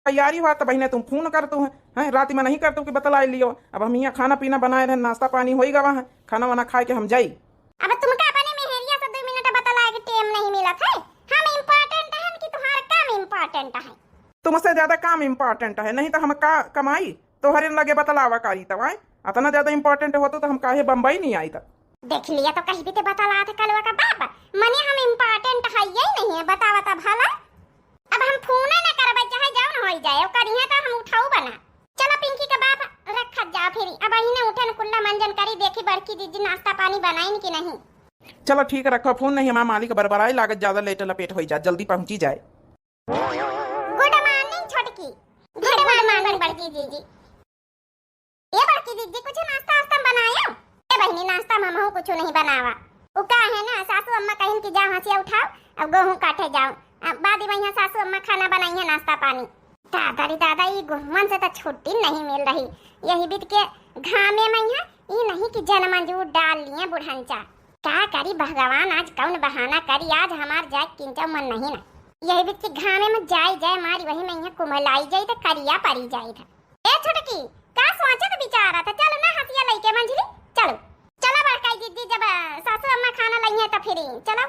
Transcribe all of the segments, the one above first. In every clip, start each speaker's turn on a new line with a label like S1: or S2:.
S1: तैयारी हुआ तो बहने तुम फोन कर तू है रात में नहीं कर तू कि बतला लियो। अब हम यहाँ खाना पीना बनाए रहे, नाश्ता पानी हो गवा है, खाना वाना खाए के हम जाई।
S2: अब तुमका अपने मेहरिया से 2 मिनट बतलाए के टाइम नहीं मिला था। हम इम्पोर्टेंट है कि तुम्हारा काम इम्पोर्टेंट है?
S1: तुमसे ज्यादा काम इम्पोर्टेंट है, नहीं तो हम का कमाई तोहरे लगे बतलावा करी तब इतना ज्यादा इम्पोर्टेंट होतो तो हम काहे बम्बई नहीं आई तब।
S2: देख लिया तो कहीं भी ते बतला थे कलवा का बाप मने हम इम्पोर्टेंट है यही नहीं है बतावा ता भला। अब हम फोन ना करबे चाहे जाओ ना हो जाए करिए तो हम उठाऊ बना। चलो पिंकी का बाप रखत जा फिर अब इने उठन कुल्ला मंजन करी देखी बड़की दीदी नाश्ता पानी बनाइन कि नहीं।
S1: चलो ठीक रखो फोन, नहीं हमारा मालिक बरबराई लागत ज्यादा लेट लपेट हो जाए, जल्दी पहुंची जाए।
S2: गुड मॉर्निंग छोटकी। गुड मॉर्निंग बड़की दीदी। ये बड़की दीदी कुछ नाश्ता वास्ता बनाया? ए बहनी नाश्ता में हमहु कुछ नहीं बनावा। उ का है ना सासू अम्मा कहिन कि जाओ हसिया उठाओ अब गेहूं काटे जाओ। अब बाद में सासू अम्मा खाना बनाई है नाश्ता पानी। दादा रे दादा ये गुहमन से तो छुट्टी नहीं मिल रही। यही बीत के घामे में ये नहीं कि जनमंजूर डाल लिए बुढ़ंचा। का करी भगवान आज कौन बहाना करी, आज हमार जाए किंचा मन नहीं ना। यही बीत के घामे में जाए मारी वही में यहाँ कुमलाई जाई तो करिया परी जाई था। ए छोटकी का सोचे तो बिचारा था। चलो ना हसिया लेके मंजली चलो चलो बड़काई दीदी जब सासू अम्मा खाना लाई है तो फिर चलो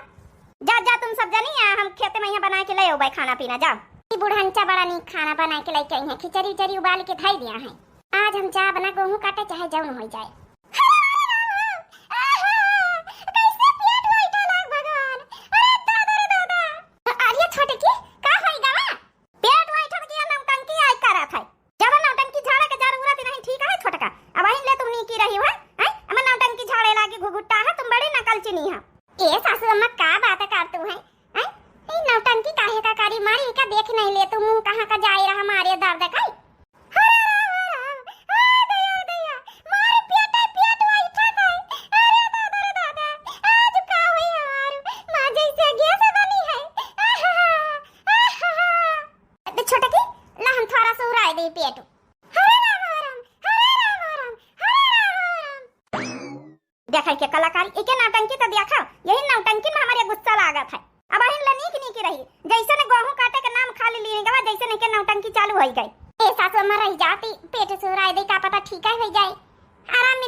S2: जा तुम सब जनी हम खेत में यहाँ बना के ले आओ भाई खाना पीना जाओ। बुढ़ंचा बड़ा नी खाना बना के लेके आई है, खिचड़ी उचड़ी उबाल के धाई दिया है। आज हम जा बना गेहूं काटे चाहे जाऊं हो जाए। ए सासू अम्मा का बात करतू है? ए नौटंकी काहे का कारी मारी का देख नहीं ले तू मुंह कहां का जाए रहा मारे दर्द का। देखा के कलाकारी एके नौटंकी तो देखा यही नौटंकी में हमारे गुस्सा लागत है। अब अहिन लनीक नीक रही जैसे ने गेहूं काटे के नाम खा ली गवा जैसे ने के नौटंकी चालू हो गई। ए सासू अम्मा रह जाती पेट सुराई दे का पता ठीक है हो जाए आराम